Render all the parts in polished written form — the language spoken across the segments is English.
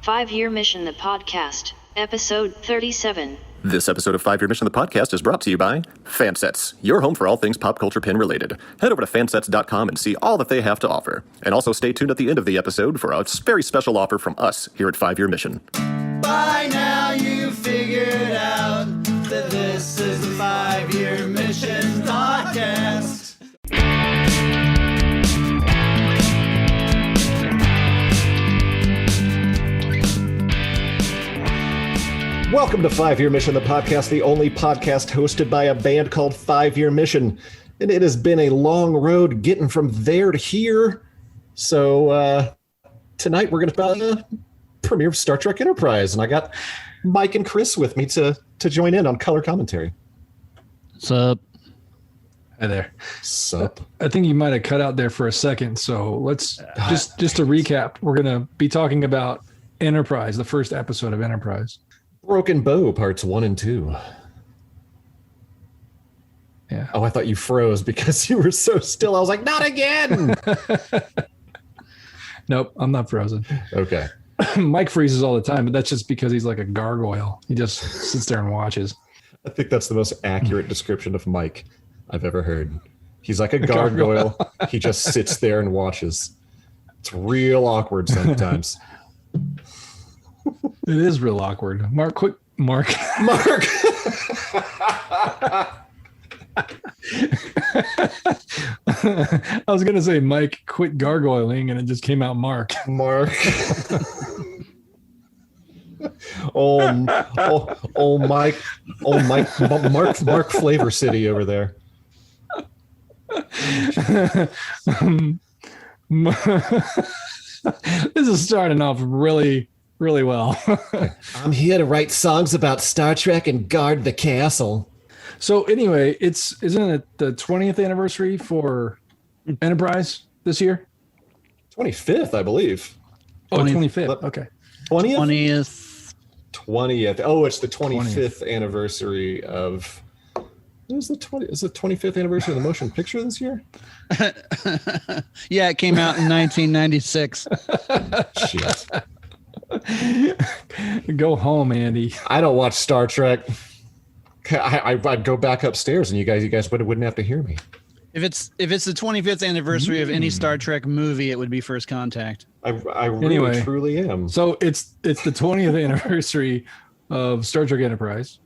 5-Year Mission the Podcast, Episode 37. This episode of 5-Year Mission the Podcast is brought to you by Fansets, your home for all things pop culture pin related. Head over to fansets.com and see all that they have to offer. And also stay tuned at the end of the episode for a very special offer from us here at 5-Year Mission. By now you figured out that this is the 5-Year Mission Podcast. Welcome to 5-Year Mission, the podcast, the only podcast hosted by a band called 5-Year Mission. And it has been a long road getting from there to here. So tonight we're going to premiere Star Trek Enterprise. And I got Mike and Chris with me to join in on color commentary. Sup? Hi there. Sup? I think you might have cut out there for a second. So let's just to recap. We're going to be talking about Enterprise, the first episode of Enterprise. Broken Bow, parts 1 and 2. Yeah. Oh, I thought you froze because you were so still. I was like, not again. Nope, I'm not frozen. Okay. Mike freezes all the time, but that's just because he's like a gargoyle. He just sits there and watches. I think that's the most accurate description of Mike I've ever heard. He's like a gargoyle. He just sits there and watches. It's real awkward sometimes. It is real awkward. Mark. Mark. I was going to say Mike quit gargoyling and it just came out Mark. Mark. Mark Flavor City over there. This is starting off really well. I'm here to write songs about Star Trek and guard the castle. So anyway, isn't it the 20th anniversary for Enterprise this year? 25th, I believe. Oh, 25th. Okay. 20th. 20th. Oh, it's the 25th anniversary of... Is the 25th anniversary of the motion picture this year? Yeah, it came out in 1996. Shit. Go home, Andy. I don't watch Star Trek. I'd go back upstairs and you guys wouldn't have to hear me. If it's the 25th anniversary of any Star Trek movie, it would be First Contact. I really truly am. So it's the 20th anniversary of Star Trek Enterprise,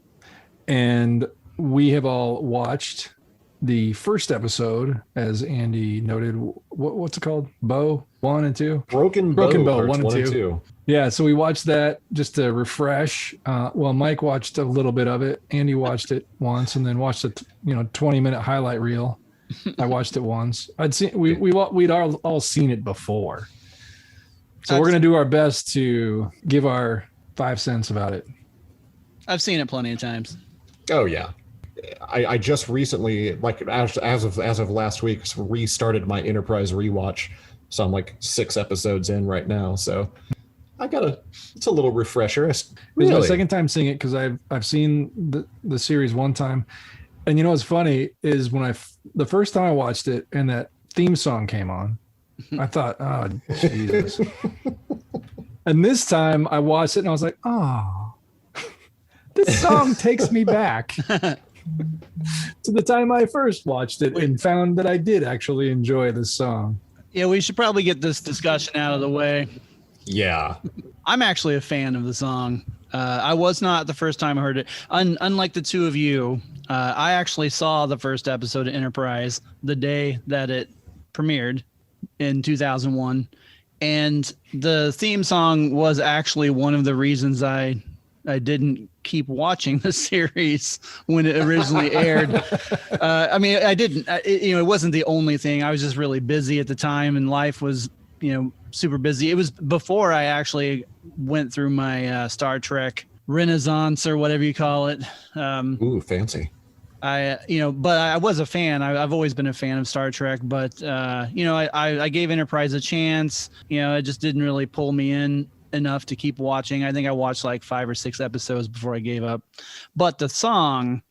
and we have all watched the first episode, as Andy noted. What's it called? Bow 1 and 2. Broken Bow 1 and 2. Yeah, so we watched that just to refresh. Well, Mike watched a little bit of it. Andy watched it once, and then watched a 20-minute highlight reel. I watched it once. We'd all seen it before, so we're gonna do our best to give our 5 cents about it. I've seen it plenty of times. Oh yeah, I just recently, like as of last week, restarted my Enterprise rewatch. So I'm like 6 episodes in right now. So it's a little refresher. It's my second time seeing it because I've seen the series one time. And what's funny is when the first time I watched it and that theme song came on, I thought, oh, Jesus. And this time I watched it and I was like, oh, this song takes me back to the time I first watched it and found that I did actually enjoy this song. Yeah, we should probably get this discussion out of the way. Yeah. I'm actually a fan of the song. I was not the first time I heard it. Unlike the two of you, I actually saw the first episode of Enterprise the day that it premiered in 2001. And the theme song was actually one of the reasons I didn't keep watching the series when it originally aired. I mean, I didn't, it wasn't the only thing. I was just really busy at the time and life was, super busy. It was before I actually went through my Star Trek Renaissance or whatever you call it. Ooh, fancy. But I was a fan. I've always been a fan of Star Trek, but I gave Enterprise a chance. It just didn't really pull me in enough to keep watching. I think I watched like 5 or 6 episodes before I gave up. But the song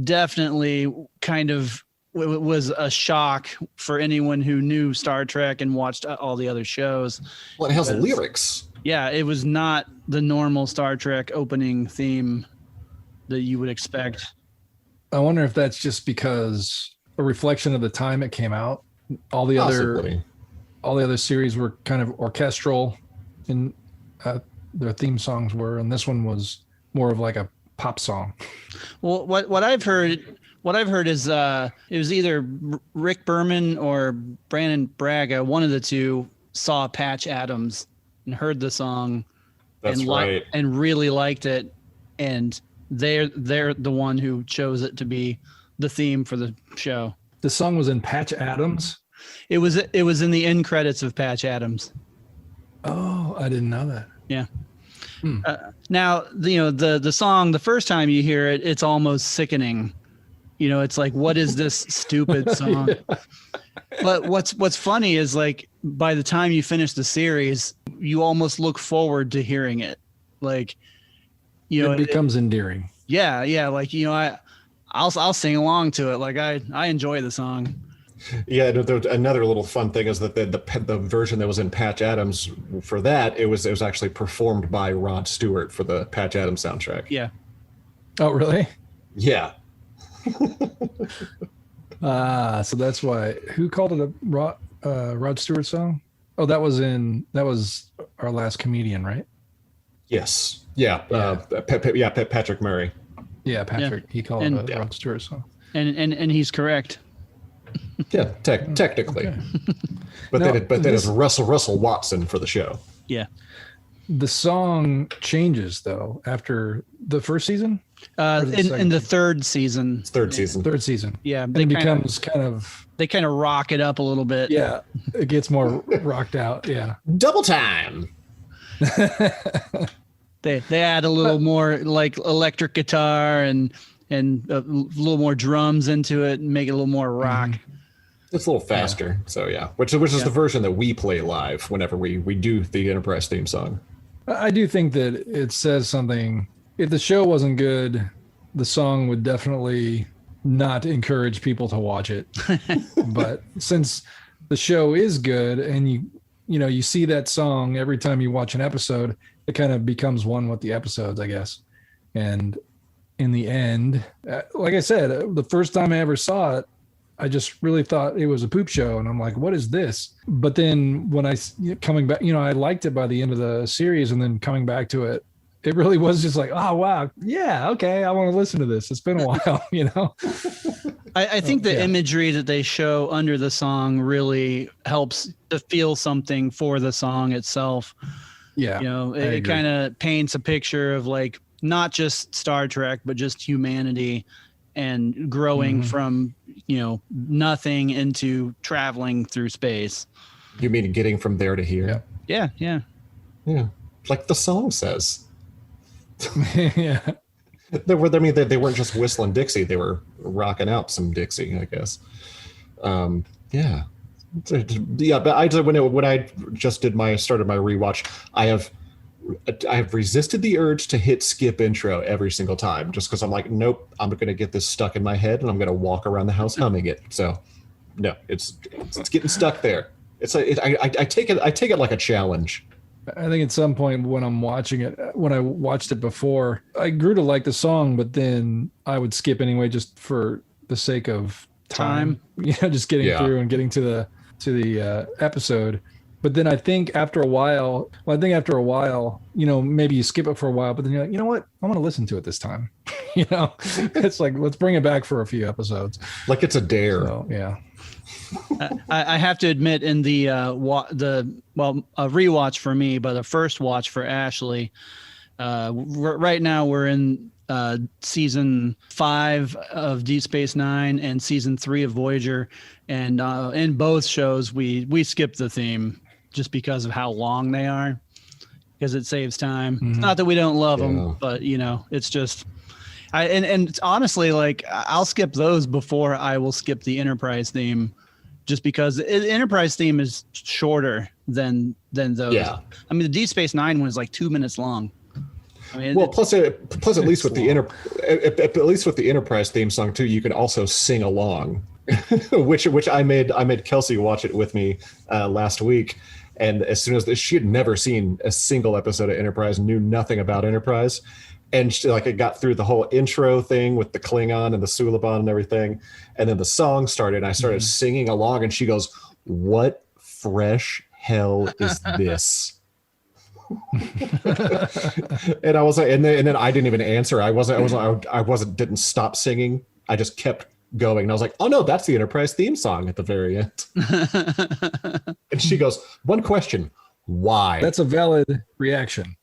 definitely kind of was a shock for anyone who knew Star Trek and watched all the other shows. Well, it has lyrics. Yeah, it was not the normal Star Trek opening theme that you would expect. I wonder if that's just because a reflection of the time it came out. All the other series were kind of orchestral, and their theme songs were, and this one was more of like a pop song. Well, what I've heard is it was either Rick Berman or Brandon Braga, one of the two, saw Patch Adams and heard the song and really liked it, and they're the one who chose it to be the theme for the show. The song was in Patch Adams. It was in the end credits of Patch Adams. Oh, I didn't know that. Yeah. Now, the song, the first time you hear it, it's almost sickening. It's like, what is this stupid song? Yeah. But what's funny is, like, by the time you finish the series, you almost look forward to hearing it. Like, it becomes endearing. Yeah. Like, I'll sing along to it. Like, I enjoy the song. Yeah, another little fun thing is that the version that was in Patch Adams, for that, it was actually performed by Rod Stewart for the Patch Adams soundtrack. Yeah. Oh, really? Yeah. So that's why. Who called it a Rod Stewart song? Oh, that was Our Last Comedian, right? Yes. Yeah. Patrick Murray. Yeah, Patrick. Yeah. He called it a Rod Stewart song. And he's correct. Yeah, technically. Okay. But then it's Russell Watson for the show. Yeah. The song changes though after the first season. In the third season. Third season. Yeah, it becomes they kind of rock it up a little bit. Yeah, it gets more rocked out. Yeah, double time. They add a little more like electric guitar and a little more drums into it and make it a little more rock. It's a little faster. Yeah. So yeah, which is the version that we play live whenever we do the Enterprise theme song. I do think that it says something. If the show wasn't good, the song would definitely not encourage people to watch it. But since the show is good and you see that song every time you watch an episode, it kind of becomes one with the episodes, I guess. And in the end, like I said, the first time I ever saw it, I just really thought it was a poop show. And I'm like, what is this? But then when coming back, I liked it by the end of the series, and then coming back to it, it really was just like, oh, wow. Yeah. Okay. I want to listen to this. It's been a while, I think the imagery that they show under the song really helps to feel something for the song itself. Yeah. It kind of paints a picture of, like, not just Star Trek, but just humanity and growing from, nothing into traveling through space. You mean getting from there to here? Yeah. Yeah. Like the song says. Yeah. They weren't just whistling Dixie. They were rocking out some Dixie, I guess. Yeah. But when I just started my rewatch, I have resisted the urge to hit skip intro every single time, just because I'm like, nope, I'm going to get this stuck in my head and I'm going to walk around the house humming it. So no, it's getting stuck there. I take it like a challenge. I think at some point when I'm watching it, when I watched it before, I grew to like the song, but then I would skip anyway, just for the sake of time. Just getting through and getting to the episode. But then I think after a while, maybe you skip it for a while, but then you're like, you know what? I'm going to listen to it this time. It's like, let's bring it back for a few episodes. Like it's a dare. So, yeah. I have to admit, in the a rewatch for me, but a first watch for Ashley, right now we're in season 5 of Deep Space Nine and season 3 of Voyager, and in both shows we skip the theme just because of how long they are, because it saves time. It's not that we don't love them, but it's just and it's honestly, like, I'll skip those before I will skip the Enterprise theme, just because the Enterprise theme is shorter than those. Yeah. I mean, the Deep Space Nine one is like 2 minutes long. I mean, plus at least with the Enterprise theme song too, you can also sing along, which I made Kelsey watch it with me last week, And as soon as she had never seen a single episode of Enterprise, knew nothing about Enterprise. And she, like, it got through the whole intro thing with the Klingon and the Suliban and everything. And then the song started, and I started singing along, and she goes, "What fresh hell is this?" And I was like, and then I didn't even answer. Didn't stop singing. I just kept going. And I was like, "Oh no, that's the Enterprise theme song at the very end." And she goes, "One question, why?" That's a valid reaction.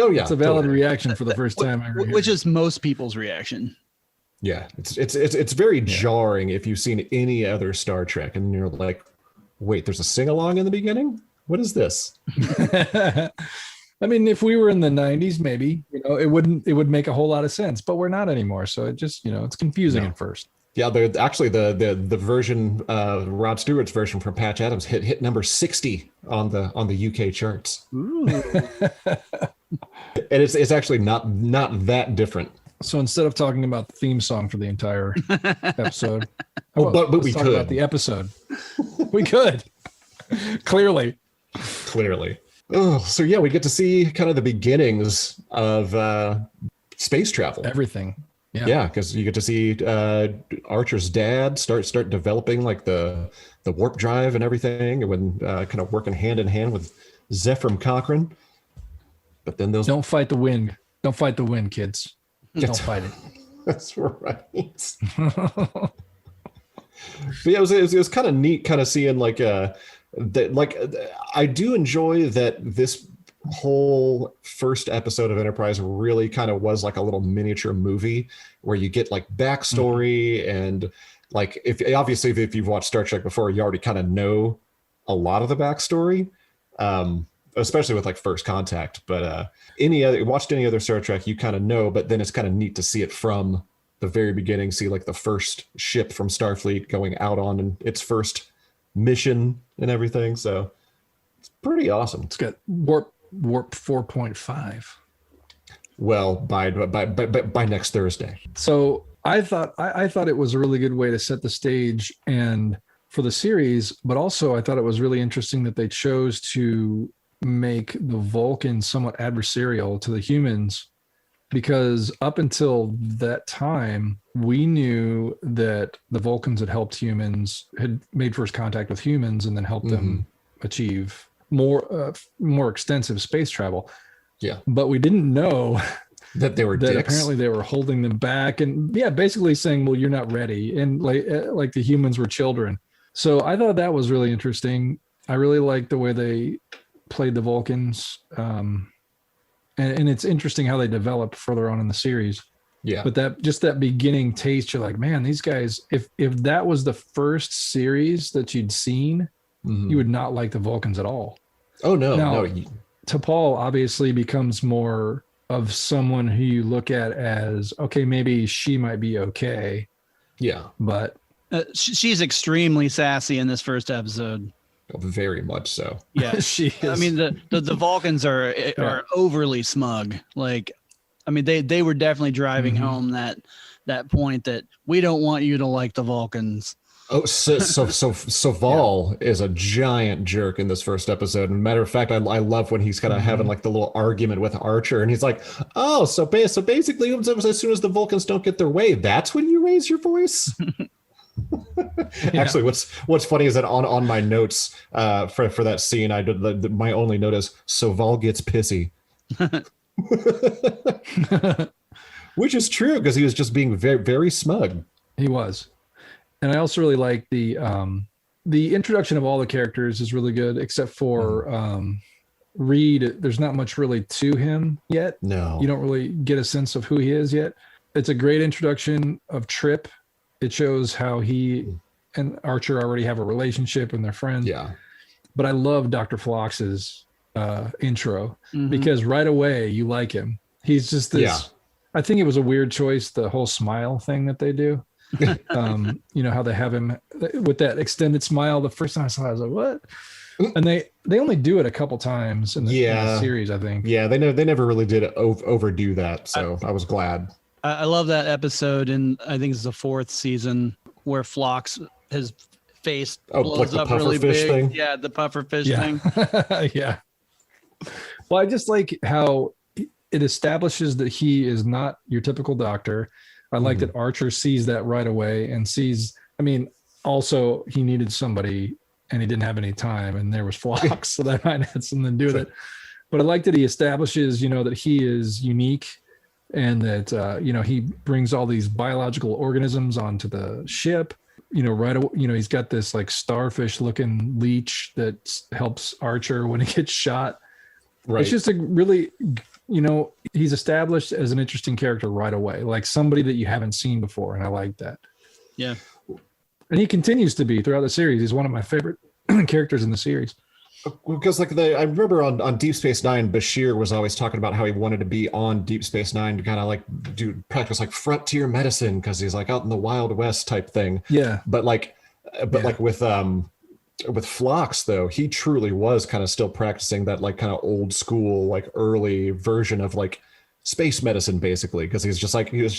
Oh yeah, it's a valid reaction for the first time I heard it. Which is most people's reaction. Yeah, it's very jarring if you've seen any other Star Trek and you're like, "Wait, there's a sing along in the beginning? What is this?" I mean, if we were in the 90s, maybe, it would make a whole lot of sense, but we're not anymore. So it just, it's confusing at first. Yeah, actually the version, Rod Stewart's version from Patch Adams hit number 60 on the UK charts. Ooh. And it's actually not that different. So instead of talking about the theme song for the entire episode, but we talk could about the episode. We could clearly. Oh, so yeah, we get to see kind of the beginnings of space travel. Everything. Yeah, because you get to see Archer's dad start developing like the warp drive and everything, and when kind of working hand in hand with Zephram Cochrane. But then those don't fight the wind. Don't fight the wind, kids. Don't fight it. That's right. But yeah, it was kind of neat, kind of seeing like that. Like I do enjoy that this whole first episode of Enterprise really kind of was like a little miniature movie where you get like backstory and like if you've watched Star Trek before, you already kind of know a lot of the backstory. Especially with like First Contact, but watched any other Star Trek, you kind of know, but then it's kind of neat to see it from the very beginning, see like the first ship from Starfleet going out on its first mission and everything. So it's pretty awesome. It's got warp 4.5. Well, by next Thursday. So I thought it was a really good way to set the stage and for the series, but also I thought it was really interesting that they chose to make the Vulcans somewhat adversarial to the humans, because up until that time we knew that the Vulcans had made first contact with humans and then helped them achieve more extensive space travel. Yeah, but we didn't know that they were dicks. Apparently they were holding them back and basically saying, well, you're not ready, and like the humans were children. So I thought that was really interesting. I really liked the way they played the Vulcans, and it's interesting how they developed further on in the series. Yeah, but that beginning taste, you're like, man, these guys, if that was the first series that you'd seen, you would not like the Vulcans at all. Oh no. Now, T'Pol obviously becomes more of someone who you look at as, okay, maybe she might be okay. Yeah, but she's extremely sassy in this first episode. Very much so. Yeah, she is. I mean, the Vulcans are overly smug. Like, I mean, they were definitely driving home that point that we don't want you to like the Vulcans. Oh, so Val is a giant jerk in this first episode. And matter of fact, I love when he's kind of having like the little argument with Archer, and he's like, "Oh, so basically, as soon as the Vulcans don't get their way, that's when you raise your voice." Actually, what's funny is that on my notes for that scene, I did my only note is, so Val gets pissy. Which is true, because he was just being very, very smug. He was. And I also really like the introduction of all the characters is really good, except for Reed. There's not much really to him yet. No, you don't really get a sense of who he is yet. It's a great introduction of Trip. It shows how he and Archer already have a relationship and they're friends. Yeah. But I love Dr. Phlox's intro because right away you like him. He's just this. Yeah. I think it was a weird choice, the whole smile thing that they do. How they have him with that extended smile. The first time I saw it, I was like, what? And they only do it a couple times in the series, I think. Yeah, they never really did overdo that. So I was glad. I love that episode, and I think it's the 4th season where Phlox has face like blows the up really pufferfish big. thing? Yeah, the pufferfish Yeah. thing. Yeah. Well, I just like how it establishes that he is not your typical doctor. I like that Archer sees that right away and sees, I mean, also he needed somebody and he didn't have any time, and there was Phlox, so that might have something to do with it. But I like that he establishes, that he is unique, and that he brings all these biological organisms onto the ship. Right away, he's got this like starfish looking leech that helps Archer when he gets shot. Right. It's just a really, he's established as an interesting character right away, like somebody that you haven't seen before, and I like that. Yeah. And he continues to be throughout the series. He's one of my favorite characters in the series. Because I remember on Deep Space Nine, Bashir was always talking about how he wanted to be on Deep Space Nine to kind of like practice like frontier medicine, because he's like out in the Wild West type thing. Yeah. But like with Phlox though, he truly was kind of still practicing that like kind of old school, like early version of like space medicine, basically, because he was just like, you got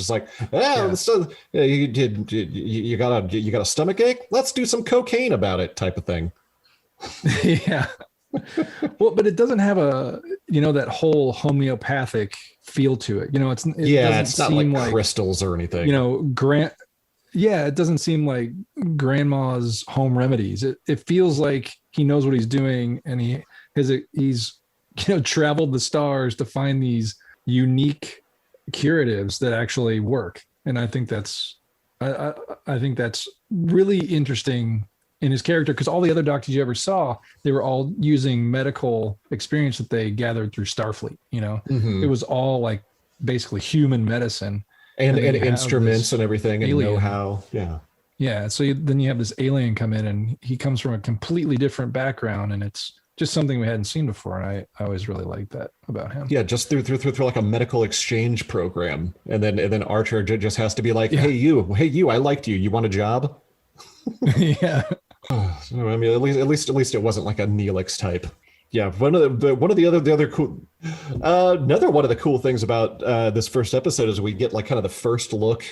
a stomach ache? Let's do some cocaine about it, type of thing. Yeah. Well, but it doesn't have that whole homeopathic feel to it. It's not like crystals or anything. It doesn't seem like grandma's home remedies. It feels like he knows what he's doing, and he's traveled the stars to find these unique curatives that actually work. And I think that's really interesting in his character, because all the other doctors you ever saw, they were all using medical experience that they gathered through Starfleet. It was all like basically human medicine and instruments and everything, and know-how. Yeah. So then you have this alien come in, and he comes from a completely different background, and it's just something we hadn't seen before. And I always really liked that about him. Yeah, just through like a medical exchange program, and then Archer just has to be like, hey you, I liked you. You want a job? Yeah. I mean, at least it wasn't like a Neelix type. Yeah, one of the cool another one of the cool things about this first episode is we get like kind of the first look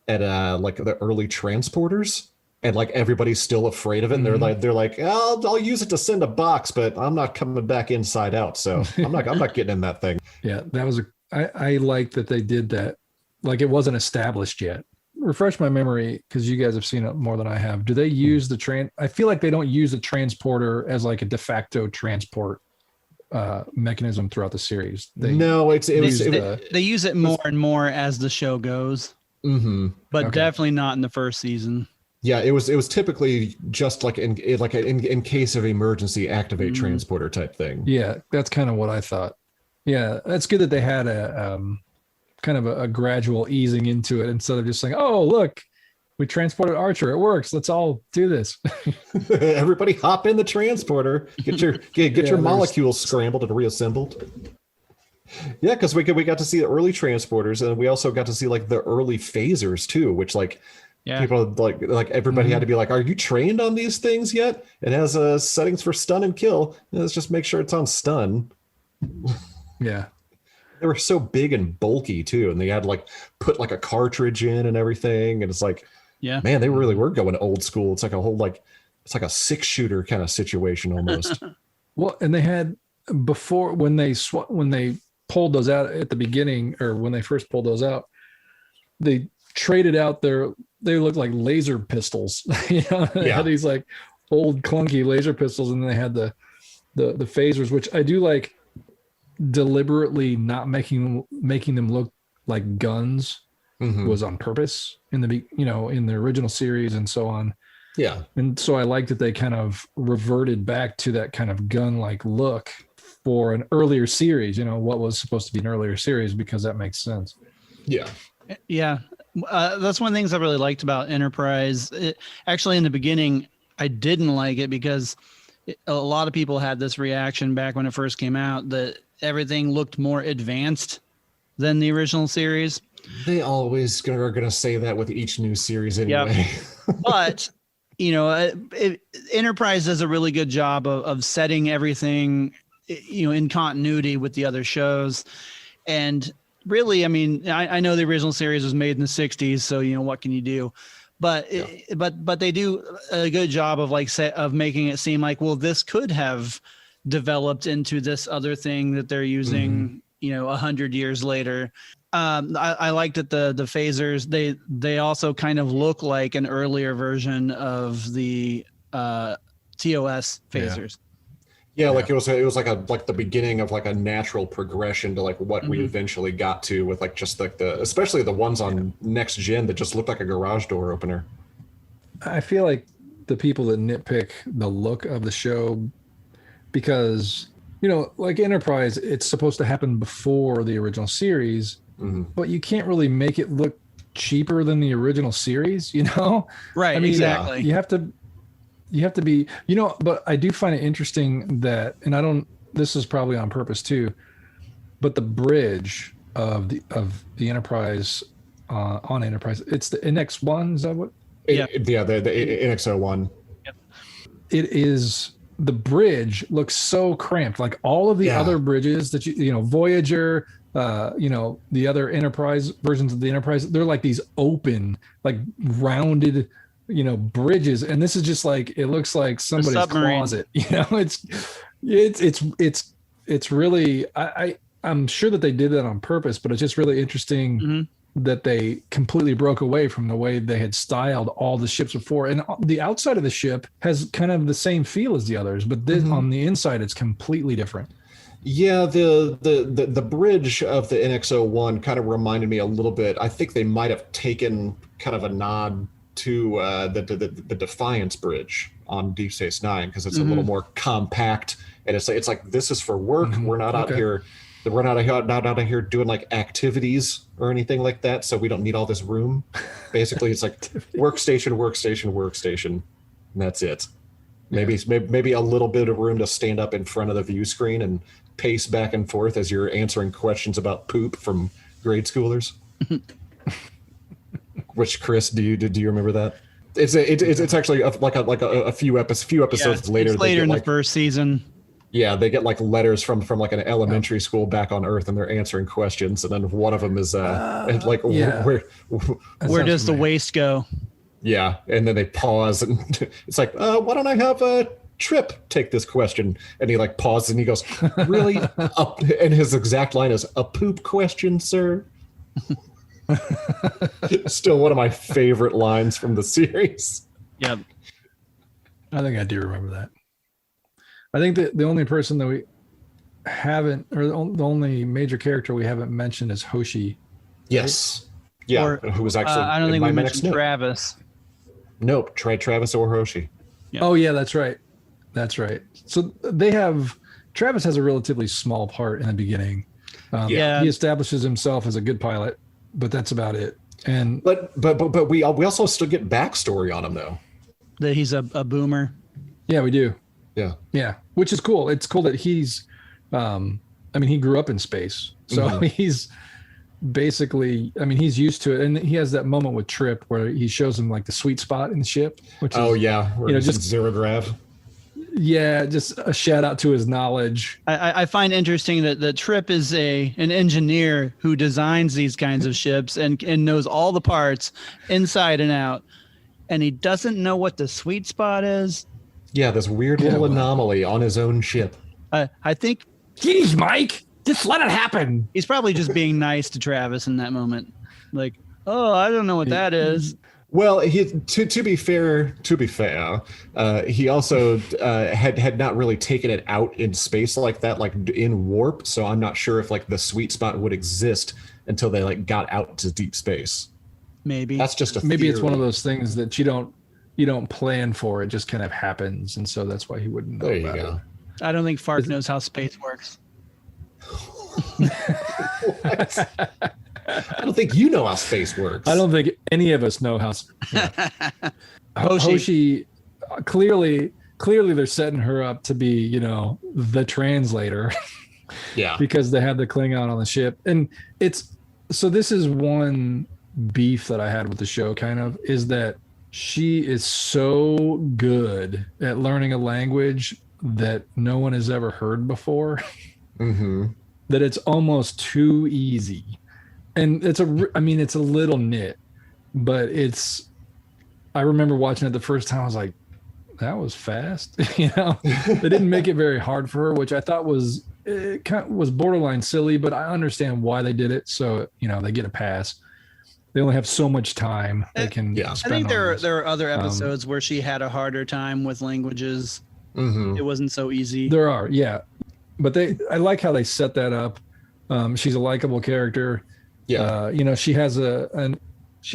at like the early transporters, and like everybody's still afraid of it, and they're like I'll use it to send a box, but I'm not coming back inside out, so I'm not getting in that thing. Yeah, that was I like that they did that. Like, it wasn't established yet. Refresh my memory, because you guys have seen it more than I have. Do they use I feel like they don't use the transporter as like a de facto transport mechanism throughout the series. They use it more and more as the show goes. But definitely not in the first season. Yeah, it was typically just like in case of emergency, activate transporter type thing. Yeah, that's kind of what I thought. Yeah, that's good that they had a kind of a gradual easing into it, instead of just saying, oh, look, we transported Archer, it works, let's all do this. Everybody hop in the transporter, get your molecules scrambled and reassembled. Yeah, because we got to see the early transporters, and we also got to see like the early phasers too, which people like everybody had to be like, are you trained on these things yet? It has settings for stun and kill. Let's just make sure it's on stun. Yeah. They were so big and bulky too, and they had like put like a cartridge in and everything, and it's like, man, they really were going old school. It's like a whole it's like a 6-shooter kind of situation almost. Well, and they had before, when they pulled those out at the beginning, or when they first pulled those out, they traded out they looked like laser pistols. They had these like old clunky laser pistols, and then they had the phasers, which I do like, deliberately not making them look like guns was on purpose in the original series and so on. Yeah. And so I like that they kind of reverted back to that kind of gun-like look for an earlier series, what was supposed to be an earlier series, because that makes sense. Yeah. Yeah. That's one of the things I really liked about Enterprise. Actually, in the beginning, I didn't like it because a lot of people had this reaction back when it first came out, that everything looked more advanced than the original series. They always are going to say that with each new series anyway. Yep. But, Enterprise does a really good job of setting everything, in continuity with the other shows. And really, I mean, I know the original series was made in the 60s, so, what can you do? but they do a good job of of making it seem like, well, this could have developed into this other thing that they're using, 100 years later. I liked that the phasers, they also kind of look like an earlier version of the TOS phasers. Yeah, like it was like the beginning of like a natural progression to like what we eventually got to with like just like especially the ones on next gen that just looked like a garage door opener. I feel like the people that nitpick the look of the show, because like Enterprise, it's supposed to happen before the original series, but you can't really make it look cheaper than the original series, Right, I mean, exactly. You have to be, but I do find it interesting that, and this is probably on purpose too, but the bridge of the Enterprise on Enterprise, it's the NX1, is that what? The NX01. Yep. It is, the bridge looks so cramped, like all of the other bridges that Voyager, the other Enterprise versions of the Enterprise, they're like these open, like rounded, bridges, and this is just like, it looks like somebody's closet. It's really, I'm sure that they did that on purpose, but it's just really interesting that they completely broke away from the way they had styled all the ships before. And the outside of the ship has kind of the same feel as the others, but this on the inside, it's completely different. Yeah, the bridge of the NX01 kind of reminded me a little bit. I think they might have taken kind of a nod to the Defiance bridge on Deep Space Nine, because it's a little more compact, and it's like, this is for work. We're not out here. We're not out here doing like activities or anything like that, so we don't need all this room. Basically, it's like workstation, and that's it. Maybe a little bit of room to stand up in front of the view screen and pace back and forth as you're answering questions about poop from grade schoolers. Which, Chris, do you remember that? It's actually like a few episodes later. It's later in the first season. Yeah, they get like letters from like an elementary school back on Earth, and they're answering questions, and then one of them is where does the waste go? Yeah, and then they pause, and it's like, why don't I have a Trip take this question? And he like pauses, and he goes, really? And his exact line is, a poop question, sir? Still one of my favorite lines from the series. Yeah, I think I do remember that. I think that the only person that we haven't, or the only major character we haven't mentioned is Hoshi. Yes. Yeah, who was actually I don't think we mentioned Travis. Nope, Travis or Hoshi. Yeah. Oh yeah, that's right. So Travis has a relatively small part in the beginning. He establishes himself as a good pilot, but that's about it. And but we also still get backstory on him though. That he's a boomer. Yeah, we do. Yeah, which is cool. It's cool that he's, he grew up in space, so he's basically, he's used to it, and he has that moment with Trip where he shows him like the sweet spot in the ship. Which is, just zero grav. Yeah, just a shout out to his knowledge. I find interesting that the Trip is an engineer who designs these kinds of ships and knows all the parts inside and out, and he doesn't know what the sweet spot is. Yeah, this weird little anomaly on his own ship. I think, geez, Mike, just let it happen. He's probably just being nice to Travis in that moment. Like, oh, I don't know what that is. Well, to be fair, he also had not really taken it out in space like that, like in warp. So I'm not sure if like the sweet spot would exist until they like got out to deep space. Maybe that's just a maybe theory. It's one of those things that you don't plan for. It just kind of happens, and so that's why he wouldn't know about it. I don't think Fark knows how space works. I don't think you know how space works. I don't think any of us know how. Hoshi, clearly they're setting her up to be, the translator. Yeah. Because they have the Klingon on the ship. And this is one beef that I had with the show kind of, is that she is so good at learning a language that no one has ever heard before. That it's almost too easy. And it's a little nit, but it's I remember watching it the first time. I was like, that was fast. They didn't make it very hard for her, which I thought was borderline silly, but I understand why they did it. So, they get a pass. They only have so much time they can spend. I think there are other episodes where she had a harder time with languages. Mm-hmm. It wasn't so easy. There are, yeah. But I like how they set that up. She's a likable character. Yeah. She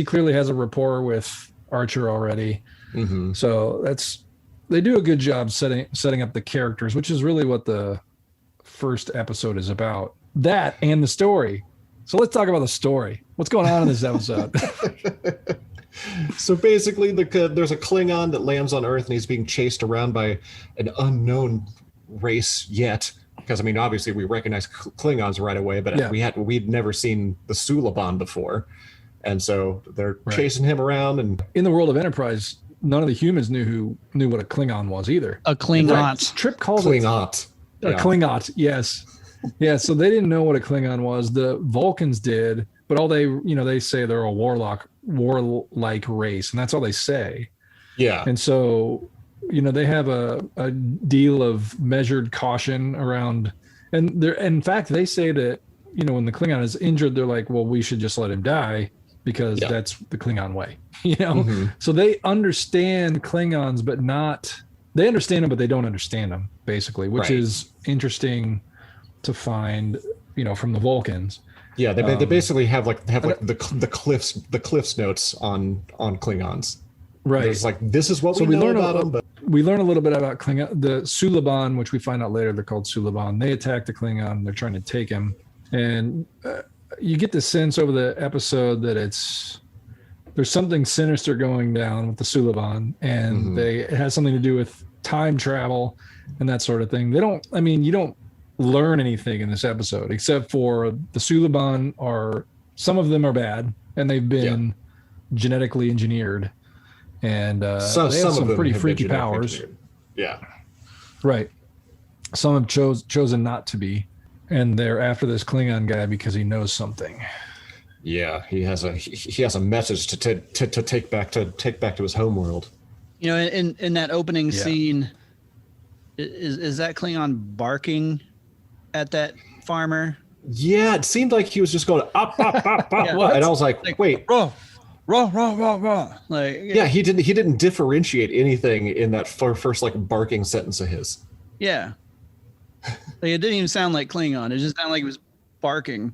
clearly has a rapport with Archer already. Mm-hmm. So they do a good job setting up the characters, which is really what the first episode is about. That and the story. So let's talk about the story. What's going on in this episode? So basically, there's a Klingon that lands on Earth, and he's being chased around by an unknown race yet. Because, obviously we recognize Klingons right away, but we'd never seen the Suliban before. And so they're chasing him around. And in the world of Enterprise, none of the humans knew what a Klingon was either. A Klingon. Trip calls Klingot. A Klingot, yes. Yeah, so they didn't know what a Klingon was. The Vulcans did, but all they say they're a warlike race, and that's all they say. Yeah. And so, they have a deal of measured caution around, and in fact, they say that, when the Klingon is injured, they're like, well, we should just let him die because that's the Klingon way, Mm-hmm. So they understand Klingons, but they understand them, but they don't understand them, basically, which is interesting to find, from the Vulcans. Yeah, they basically have the Cliff's notes on Klingons. Right. It's like, this is what we know about them. But we learn a little bit about Klingon. The Suliban, which we find out later, they're called Suliban. They attack the Klingon. They're trying to take him. And you get the sense over the episode that there's something sinister going down with the Suliban. And it has something to do with time travel and that sort of thing. You don't learn anything in this episode except for the Suliban some of them are bad, and they've been genetically engineered. And they have some pretty freaky powers. Yeah. Right. Some have chosen not to be. And they're after this Klingon guy because he knows something. Yeah, he has a message to take back to his homeworld. In that opening scene, is that Klingon barking at that farmer? Yeah, it seemed like he was just going up, up, up, up. And I was like wait. Raw. He didn't differentiate anything in that first barking sentence of his. Yeah. It didn't even sound like Klingon. It just sounded like it was barking.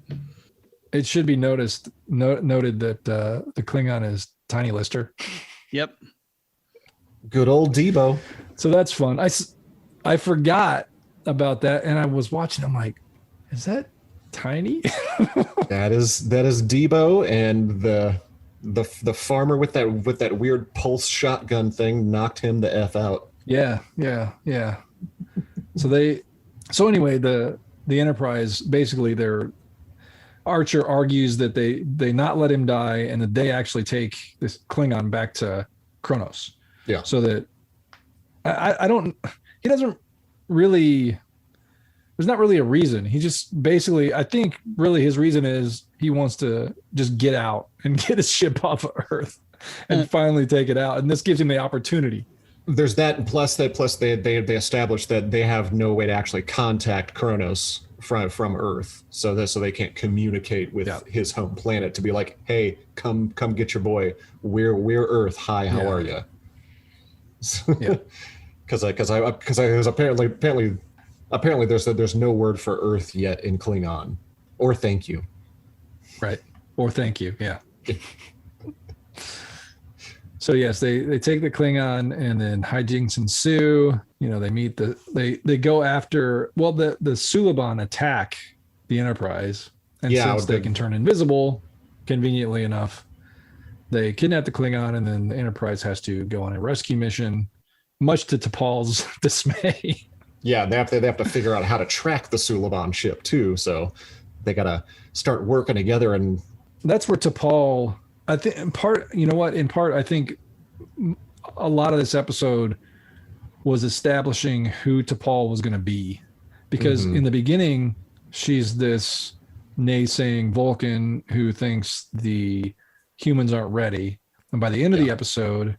It should be noted that the Klingon is Tiny Lister. Yep. Good old Debo. So that's fun. I forgot about that, and I was watching. I'm like, is that Tiny? that is Debo, and the farmer with that weird pulse shotgun thing knocked him the F out. Yeah. So anyway, the Enterprise, basically Archer argues that they not let him die and that they actually take this Klingon back to Kronos. Yeah. So that he doesn't really, there's not really a reason. He just basically, I think really his reason is he wants to just get out and get his ship off of Earth and finally take it out. And this gives him the opportunity. There's that, and plus they established that they have no way to actually contact Kronos from Earth, so they can't communicate with his home planet to be like, hey, come get your boy. We're Earth. Hi, how are you? Because apparently there's no word for Earth yet in Klingon, or thank you. Right. Or thank you. Yeah. So yes, they take the Klingon, and then hijinks ensue. They meet they go after, the Suliban attack the Enterprise, and since they can turn invisible, conveniently enough, they kidnap the Klingon, and then the Enterprise has to go on a rescue mission, much to T'Pol's dismay. Yeah, they have to figure out how to track the Suliban ship too. So they gotta start working together, and that's where T'Pol, I think, in part, I think a lot of this episode was establishing who T'Pol was going to be, because in the beginning, she's this naysaying Vulcan who thinks the humans aren't ready. And by the end of the episode,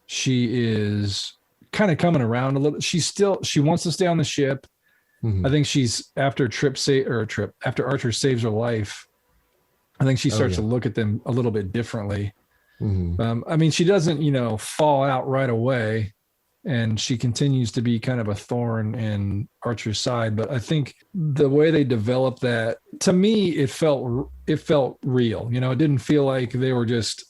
she is kind of coming around a little. She wants to stay on the ship. I think she's after Archer saves her life. I think she starts to look at them a little bit differently. I mean, she doesn't, fall out right away, and she continues to be kind of a thorn in Archer's side. But I think the way they developed that, to me, it felt real. It didn't feel like they were just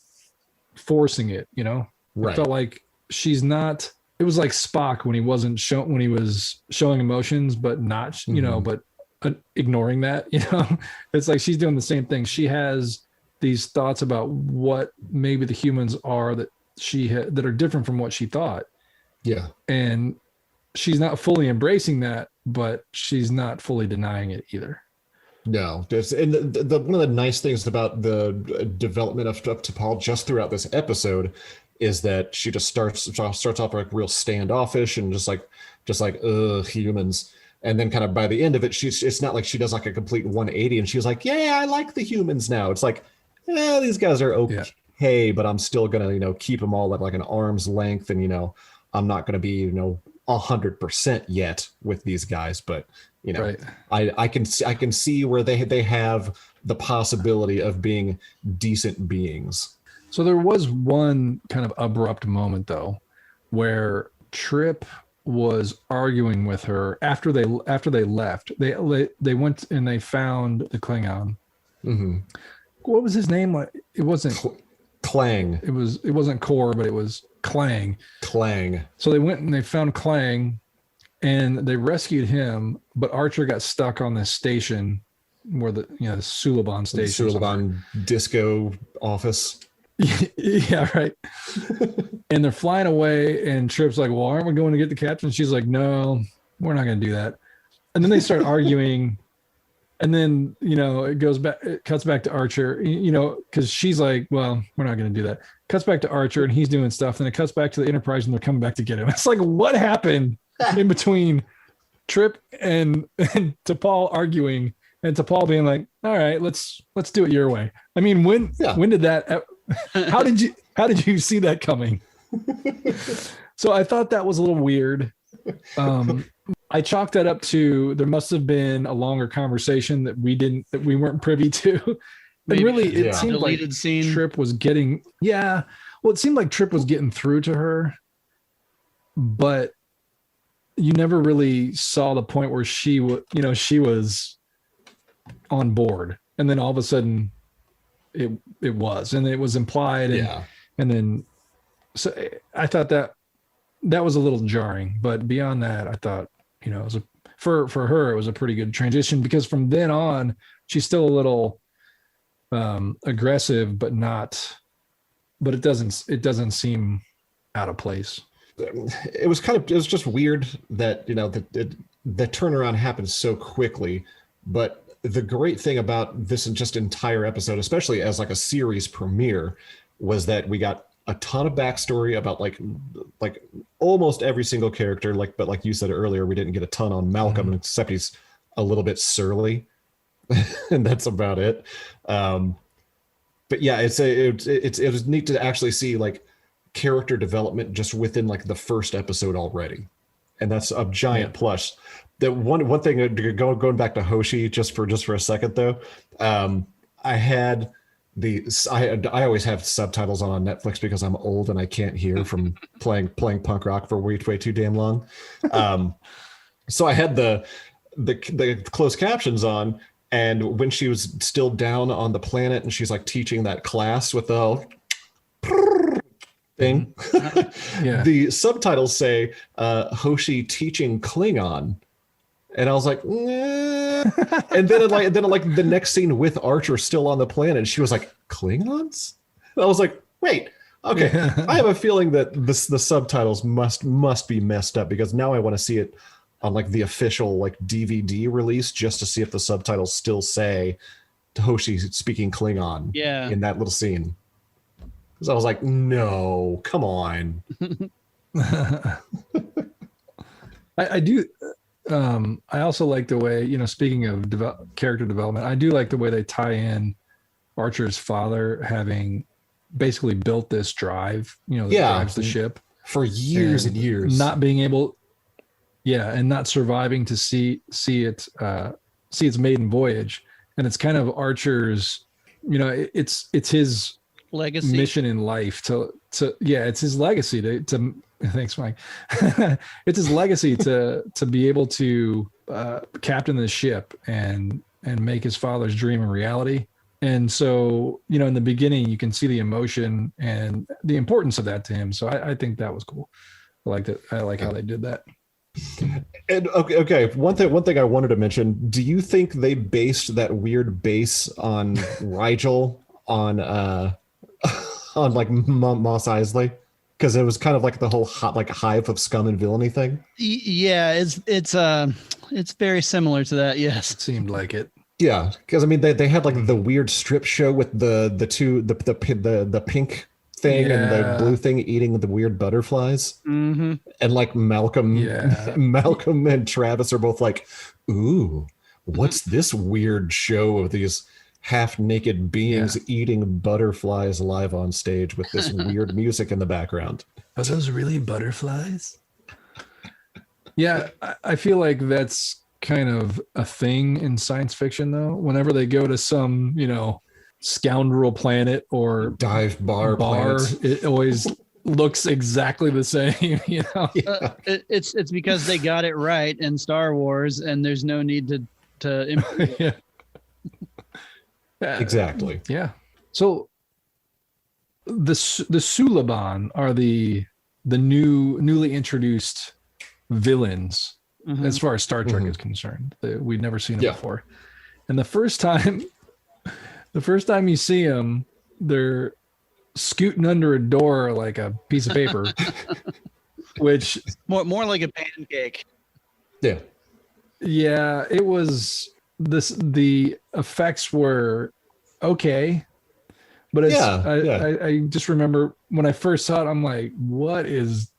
forcing it. Right. It felt like she's not. It was like Spock when he wasn't when he was showing emotions, but not, but ignoring that. It's like she's doing the same thing. She has these thoughts about what maybe the humans are that that are different from what she thought. Yeah. And she's not fully embracing that, but she's not fully denying it either. No. And one of the nice things about the development of T'Pol just throughout this episode is that she just starts off like real standoffish and just like humans. And then kind of by the end of it, it's not like she does like a complete 180 and she's like, yeah, I like the humans now. It's like, these guys are okay, but I'm still gonna, keep them all at like an arm's length, and I'm not gonna be, 100% yet with these guys, but right. I can see where they have the possibility of being decent beings. So there was one kind of abrupt moment though, where Trip was arguing with her after they left. They went and they found the Klingon. Mm-hmm. What was his name? It wasn't Clang. It wasn't Kor, but it was Clang. Clang. So they went and they found Clang, and they rescued him. But Archer got stuck on this station where the Suliban station, the Suliban disco office. Yeah, right. And they're flying away, and Trip's like, well, aren't we going to get the captain? She's like, no, we're not going to do that. And then they start arguing, and then it cuts back to Archer, because she's like, well, we're not going to do that. Cuts back to Archer, and he's doing stuff. Then it cuts back to the Enterprise, and they're coming back to get him. It's like, what happened in between Trip and T'Pol arguing, and T'Pol being like, all right, let's do it your way. I mean, when did that? How did you see that coming? So I thought that was a little weird. I chalked that up to there must have been a longer conversation that we weren't privy to. But really, it seemed like Trip was getting it seemed like Trip was getting through to her, but you never really saw the point where she was on board, and then all of a sudden it was, and it was implied, and then so I thought that was a little jarring. But beyond that, I thought it was for her it was a pretty good transition, because from then on she's still a little aggressive, but it doesn't seem out of place. It was just weird that the turnaround happened so quickly. But the great thing about this just entire episode, especially as like a series premiere, was that we got a ton of backstory about like almost every single character. But like you said earlier, we didn't get a ton on Malcolm, except he's a little bit surly, and that's about it. But yeah, it was neat to actually see like character development just within like the first episode already, and that's a giant plus. The one thing, going back to Hoshi just for a second though, I always have subtitles on Netflix because I'm old and I can't hear from playing punk rock for way too damn long. So I had the closed captions on, and when she was still down on the planet and she's like teaching that class with the thing, the subtitles say Hoshi teaching Klingon. And I was like, nah. And then the next scene with Archer still on the planet, she was like, Klingons? And I was like, wait, okay. I have a feeling that the subtitles must be messed up, because now I want to see it on like the official like DVD release, just to see if the subtitles still say Hoshi speaking Klingon in that little scene. Because I was like, no, come on. I do. I also like the way, speaking of character development, I do like the way they tie in Archer's father having basically built this drive, that drives the ship. for years and years, not being able, and not surviving to see its maiden voyage. And it's kind of Archer's, it's his legacy mission in life to it's his legacy to thanks, Mike. It's his legacy to be able to captain the ship and make his father's dream a reality. And so, in the beginning, you can see the emotion and the importance of that to him. So I think that was cool. I liked it. I like how they did that. And okay. One thing I wanted to mention. Do you think they based that weird base on Rigel on like Mos Eisley? Because it was kind of like the whole hive of scum and villainy thing. Yeah, it's very similar to that. Yes, it seemed like it. Yeah, because I mean they had like the weird strip show with the pink thing and the blue thing eating the weird butterflies, and like Malcolm and Travis are both like, ooh, what's this weird show of these half-naked beings eating butterflies live on stage with this weird music in the background? Are those really butterflies? Yeah, I feel like that's kind of a thing in science fiction, though. Whenever they go to some, scoundrel planet or dive bar, it always looks exactly the same. It's because they got it right in Star Wars, and there's no need to improve it. Exactly. Yeah. So the Suliban are the newly introduced villains as far as Star Trek is concerned. We'd never seen them before. And the first time you see them, they're scooting under a door like a piece of paper, which more like a pancake. Yeah. Yeah, it was the effects were okay, but I just remember when I first saw it, I'm like, what is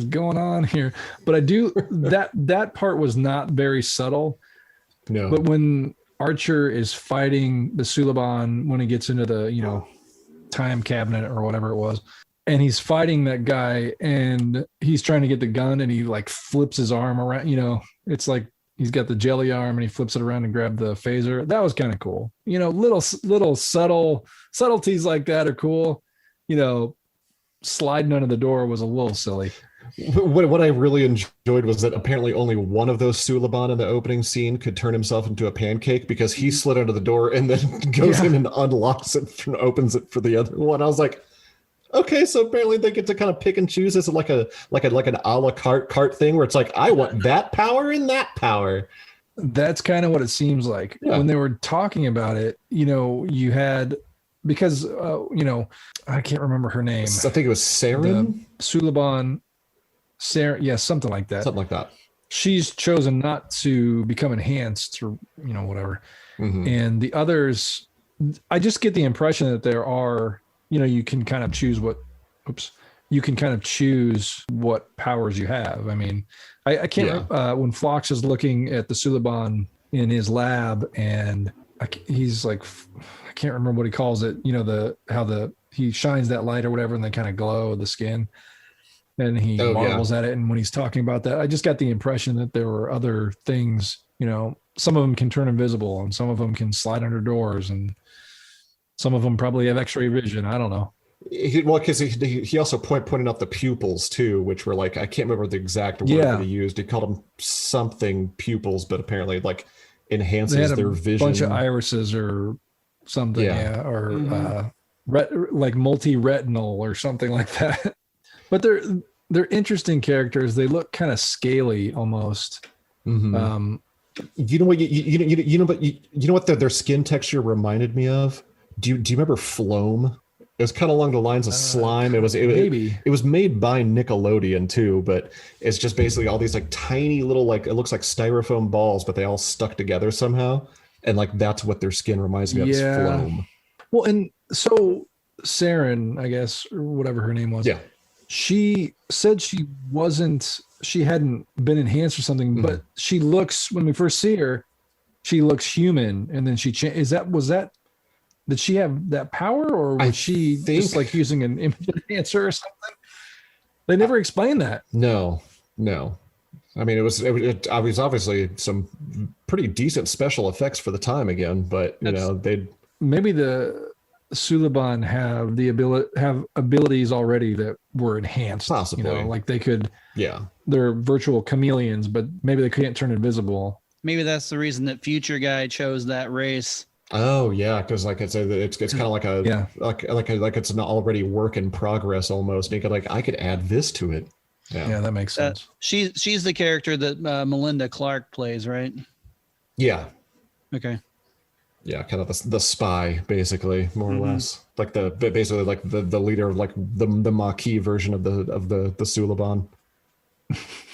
going on here? But I do that part was not very subtle. No. But when Archer is fighting the Suliban, when he gets into the time cabinet or whatever it was, and he's fighting that guy and he's trying to get the gun and he like flips his arm around, it's like he's got the jelly arm and he flips it around and grab the phaser. That was kind of cool. Little subtleties like that are cool. Sliding under the door was a little silly. What I really enjoyed was that apparently only one of those Suliban in the opening scene could turn himself into a pancake, because he slid under the door and then goes in and unlocks it and opens it for the other one. I was like, okay, so apparently they get to kind of pick and choose. It's like an a la carte thing where it's like, I want that power and that power. That's kind of what it seems like when they were talking about it. You had, because I can't remember her name. I think it was Saren. Suliban. Sarah, something like that. Something like that. She's chosen not to become enhanced or whatever. And the others, I just get the impression that there are, you can kind of choose what powers you have. I mean, I can't when Phlox is looking at the Suliban in his lab and he's like, I can't remember what he calls it. He shines that light or whatever and they kind of glow the skin. And he marvels at it. And when he's talking about that, I just got the impression that there were other things, some of them can turn invisible and some of them can slide under doors and some of them probably have x-ray vision. I don't know. Because he also pointed out the pupils too, which were like, I can't remember the exact word that he used. He called them something pupils, but apparently like enhances their vision. Bunch of irises or something. Or like multi-retinal or something like that. But they're interesting characters. They look kind of scaly almost. You know what their skin texture reminded me of? Do you remember Floam? It was kind of along the lines of slime. It was made by Nickelodeon too, but it's just basically all these like tiny little, like, it looks like styrofoam balls, but they all stuck together somehow, and like that's what their skin reminds me of. Is Floam. Well, and so Saren, I guess, or whatever her name was. Yeah. She said she hadn't been enhanced or something, but she looks, when we first see her, she looks human, and then did she have that power, or was she just like using an image enhancer or something? They never explained that. No. I mean, it was obviously some pretty decent special effects for the time again, but they'd maybe the Suliban have abilities already that were enhanced. Possibly. Like they could. Yeah. They're virtual chameleons, but maybe they can't turn invisible. Maybe that's the reason that Future Guy chose that race. Oh yeah, because like it's kind of like like it's an already work in progress almost. And you could I could add this to it. Yeah, that makes sense. She's the character that Melinda Clark plays, right? Yeah. Okay. Yeah, kind of the spy, basically, more or less, like basically the leader of like the Maquis version of the Suliban,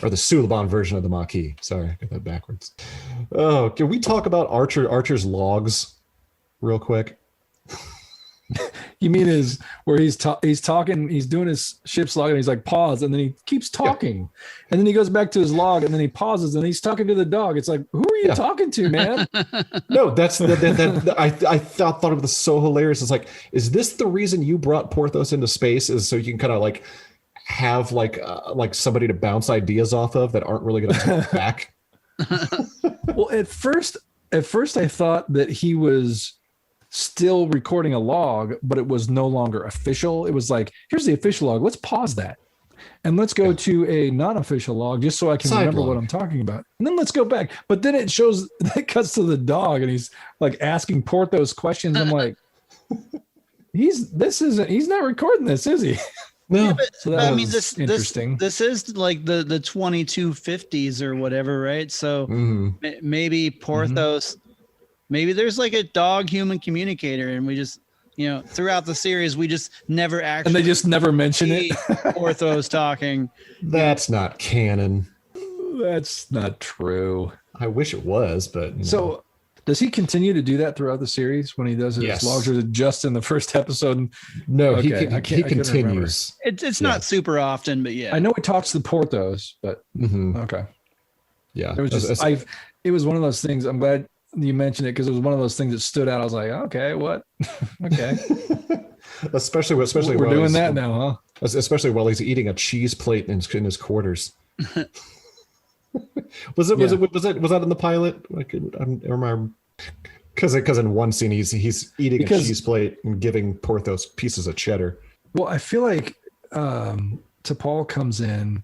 or the Suliban version of the Maquis. Sorry, I got that backwards. Oh, can we talk about Archer's logs, real quick? You mean where he's talking, he's doing his ship's log and he's like pause and then he keeps talking and then he goes back to his log and then he pauses and he's talking to the dog. It's like, who are you talking to, man? No, that's I thought it was so hilarious. It's like, is this the reason you brought Porthos into space? Is so you can kind of like have like somebody to bounce ideas off of that aren't really going to talk back? Well, at first I thought that he was still recording a log, but it was no longer official. It was like, here's the official log. Let's pause that. And let's go to a non-official log just so I can remember what I'm talking about. And then let's go back. But then it cuts to the dog and he's like asking Porthos questions. I'm like, he's not recording this, is he? No. Yeah, but, so that was this interesting. This is like the 2250s or whatever, right? So maybe Porthos, maybe there's like a dog human communicator and we just, throughout the series, we just never actually. And they just never mention it. Porthos talking. That's not canon. That's not true. I wish it was, but. So does he continue to do that throughout the series when he does his logs, or is it just in the first episode? No, he continues. It's not super often, but yeah. I know he talks to Porthos, but okay. Yeah. It was just, it was one of those things. I'm glad you mentioned it because it was one of those things that stood out. I was like, okay, what? Okay. especially we're doing that now, huh? Especially while he's eating a cheese plate in his quarters. Was that in the pilot? I remember because in one scene he's eating a cheese plate and giving Porthos pieces of cheddar. Well, I feel like T'Pol comes in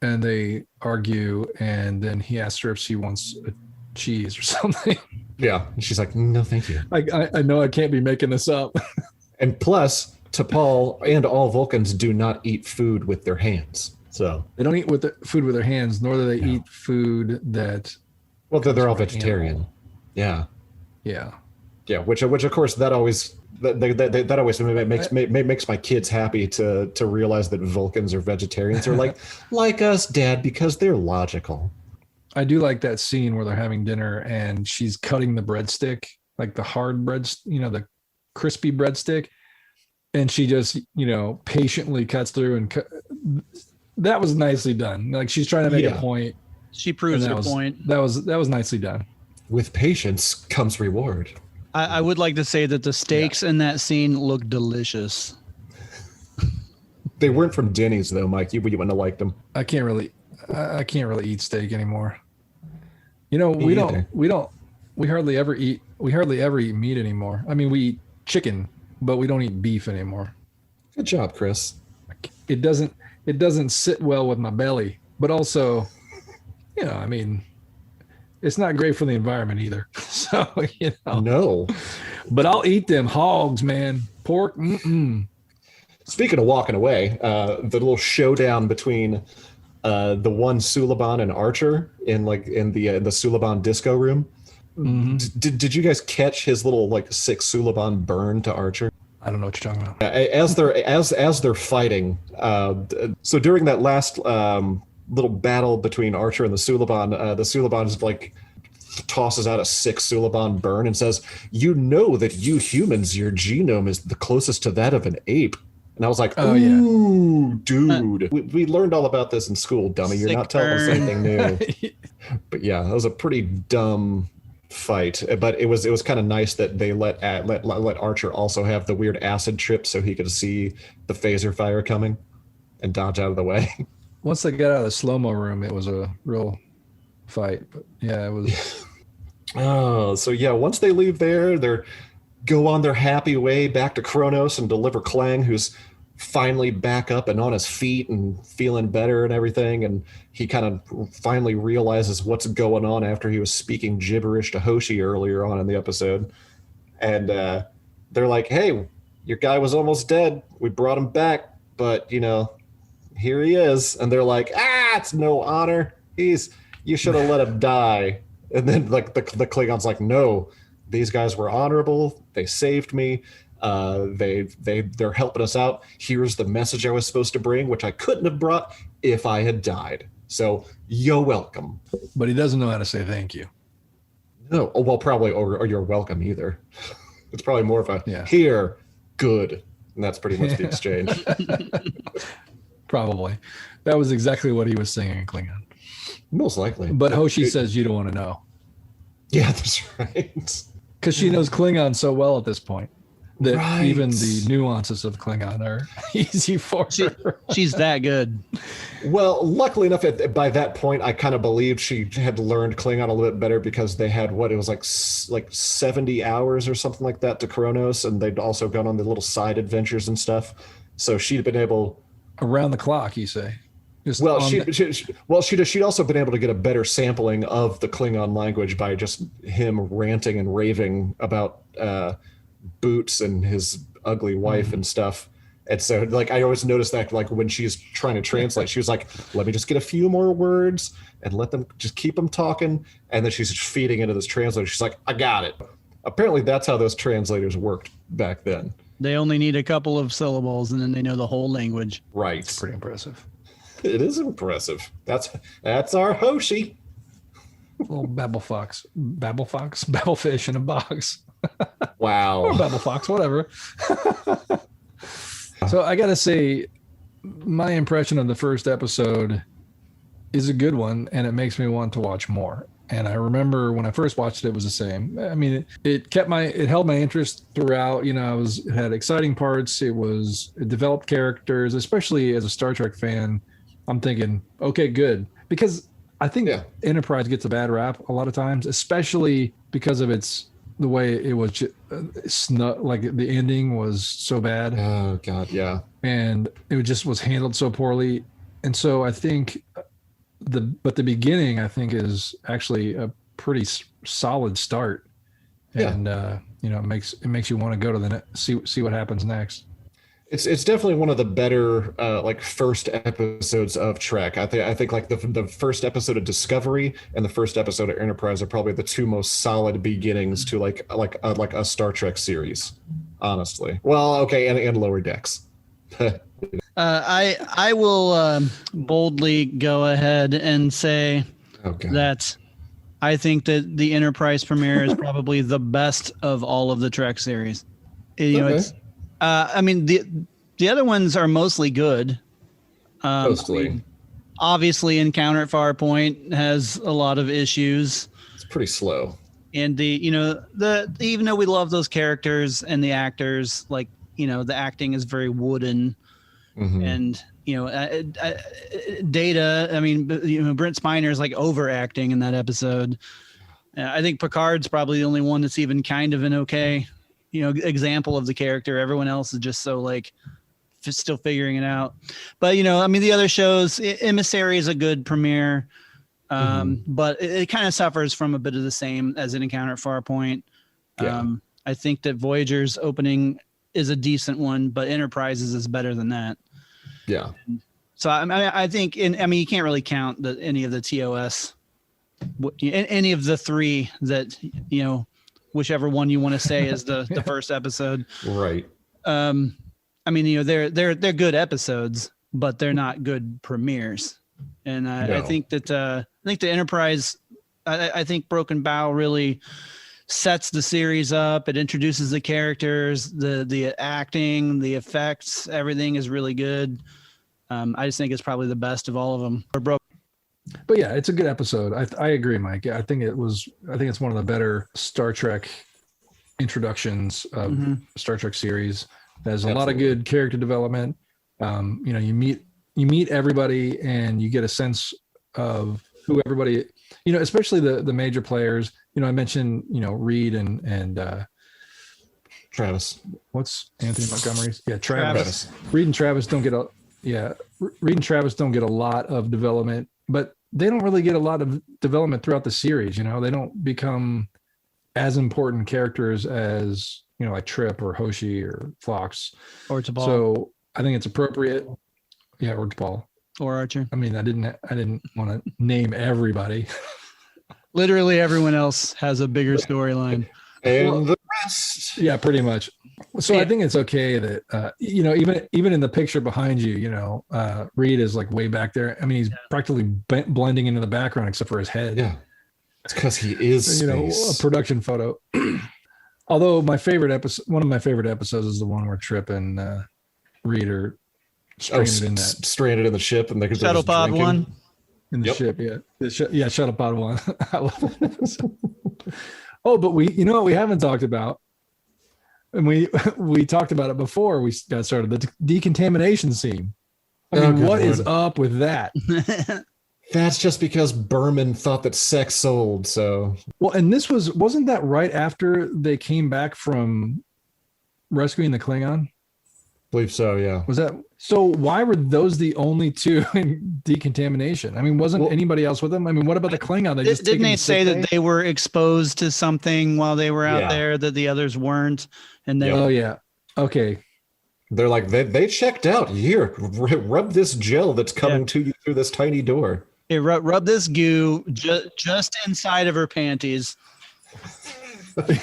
and they argue, and then he asks her if she wants a cheese or something. Yeah, and she's like, "No, thank you." I know I can't be making this up. And plus, T'Pol and all Vulcans do not eat food with their hands. So they don't eat food with their hands, nor do they eat food that. Well, they're all vegetarian. Yeah. Which of course that always makes my kids happy to realize that Vulcans are vegetarians. They're like us, Dad, because they're logical. I do like that scene where they're having dinner and she's cutting the breadstick, like the hard bread, the crispy breadstick, and she just patiently cuts through and that was nicely done. Like she's trying to make a point. She proves her point. That was nicely done. With patience comes reward. I would like to say that the steaks in that scene look delicious. They weren't from Denny's though, Mike. You wouldn't have liked them. I can't really eat steak anymore. We hardly ever eat meat anymore. I mean, we eat chicken, but we don't eat beef anymore. Good job, Chris. It doesn't sit well with my belly, but also, it's not great for the environment either. So, No. But I'll eat them hogs, man. Pork. Speaking of walking away, the little showdown between the one Suliban and Archer in the Suliban disco room. Mm-hmm. Did you guys catch his little sick Suliban burn to Archer? I don't know what you're talking about. As they're fighting, so during that last little battle between Archer and the Suliban is tosses out a sick Suliban burn and says, "You know that you humans, your genome is the closest to that of an ape." And I was like, "Ooh, dude, we learned all about this in school, dummy. You're not telling us anything new." But yeah, that was a pretty dumb fight, but it was kind of nice that they let Archer also have the weird acid trip so he could see the phaser fire coming. and dodge out of the way. Once they got out of the slow-mo room, it was a real fight. But yeah, it was. Oh, so yeah, once they leave there, they're go on their happy way back to Kronos and deliver Klang, who's finally back up and on his feet and feeling better and everything. And he kind of finally realizes what's going on after he was speaking gibberish to Hoshi earlier on in the episode. And they're like, hey, your guy was almost dead. We brought him back, but, you know, here he is. And they're like, it's no honor. You should have let him die. And then like the Klingons like, no, these guys were honorable. They saved me. They're helping us out. Here's the message I was supposed to bring, which I couldn't have brought if I had died. So you're welcome. But he doesn't know how to say thank you. No, well, probably, or you're welcome either. It's probably more of a here, good. And that's pretty much the exchange. Probably. That was exactly what he was saying in Klingon. Most likely. But Hoshi says you don't want to know. Yeah, that's right. Because she knows Klingon so well at this point that even the nuances of Klingon are easy for her. She's that good. Well, luckily enough, by that point, I kind of believed she had learned Klingon a little bit better because they had it was like 70 hours or something like that to Kronos, and they'd also gone on the little side adventures and stuff. So she'd been able around the clock, you say. She'd also been able to get a better sampling of the Klingon language by just him ranting and raving about Boots and his ugly wife and stuff. And so, like, I always noticed that, like, when she's trying to translate, she was like, let me just get a few more words and let them just keep them talking. And then she's just feeding into this translator. She's like, I got it. Apparently, that's how those translators worked back then. They only need a couple of syllables and then they know the whole language. Right. It's pretty impressive. It is impressive. That's our Hoshi. Little babblefish in a box. Wow. Or babblefox, whatever. So I gotta say, my impression of the first episode is a good one, and it makes me want to watch more. And I remember when I first watched it was the same. I mean, it held my interest throughout. You know, it had exciting parts. It developed characters, especially as a Star Trek fan. I'm thinking, okay, good. Because I think Enterprise gets a bad rap a lot of times, especially because of the way it was like the ending was so bad. Oh God, yeah. And it just was handled so poorly. And so I think the beginning I think is actually a pretty solid start. And it makes you want to go to see what happens next. It's definitely one of the better like first episodes of Trek. I think like the first episode of Discovery and the first episode of Enterprise are probably the two most solid beginnings to like a Star Trek series. Honestly, well, okay, and Lower Decks. I will boldly go ahead and say that I think that the Enterprise premiere is probably the best of all of the Trek series. It's. I mean, the other ones are mostly good. Mostly. I mean, obviously, Encounter at Farpoint has a lot of issues. It's pretty slow. And even though we love those characters and the actors, like, the acting is very wooden. Mm-hmm. And, Data, I mean, Brent Spiner's like overacting in that episode. I think Picard's probably the only one that's even kind of an okay example of the character. Everyone else is just so like just still figuring it out. But I mean, the other shows, Emissary is a good premiere, but it kind of suffers from a bit of the same as an Encounter at Farpoint. I think that Voyager's opening is a decent one, but Enterprise's is better than that. Yeah. So I think you can't really count any of the TOS, any of the three that whichever one you want to say is the first episode. Right. I mean, they're good episodes, but they're not good premieres. And I think that the Enterprise, I think Broken Bow really sets the series up. It introduces the characters, the acting, the effects, everything is really good. I just think it's probably the best of all of them. But yeah, it's a good episode. I agree, Mike. I think it's one of the better Star Trek introductions of Star Trek series. There's a lot of good character development. You you meet everybody and you get a sense of who everybody, especially the major players. I mentioned, Reed and Travis. What's Anthony Montgomery's? Yeah, Travis. Travis. Reed and Travis don't get a lot of development, but they don't really get a lot of development throughout the series. They don't become as important characters as, like Trip or Hoshi or Fox Or T'Pol. So I think it's appropriate. Yeah, or T'Pol. Or Archer. I mean, I didn't want to name everybody. Literally everyone else has a bigger storyline. And the rest. Yeah, pretty much. So I think it's okay that even in the picture behind you, Reed is like way back there. I mean, he's practically blending into the background except for his head. Yeah, it's because he is space. A production photo. Although one of my favorite episodes is the one where Trip and Reed are stranded in the ship, and they're Shuttle Pod 1 in the ship. Yeah, Shuttle Pod 1. I love that episode. Oh, but what we haven't talked about, and we talked about it before we got started, the decontamination scene. I mean, what is up with that? That's just because Berman thought that sex sold. So well, and wasn't that right after they came back from rescuing the Klingon? I believe so. Yeah. Was that so? Why were those the only two in decontamination? I mean, wasn't anybody else with them? I mean, what about the Klingon? Didn't they say that they were exposed to something while they were out there that the others weren't? And they oh yeah, okay. They're like they checked out. Here, rub this gel that's coming to you through this tiny door. Hey, rub this goo just inside of her panties.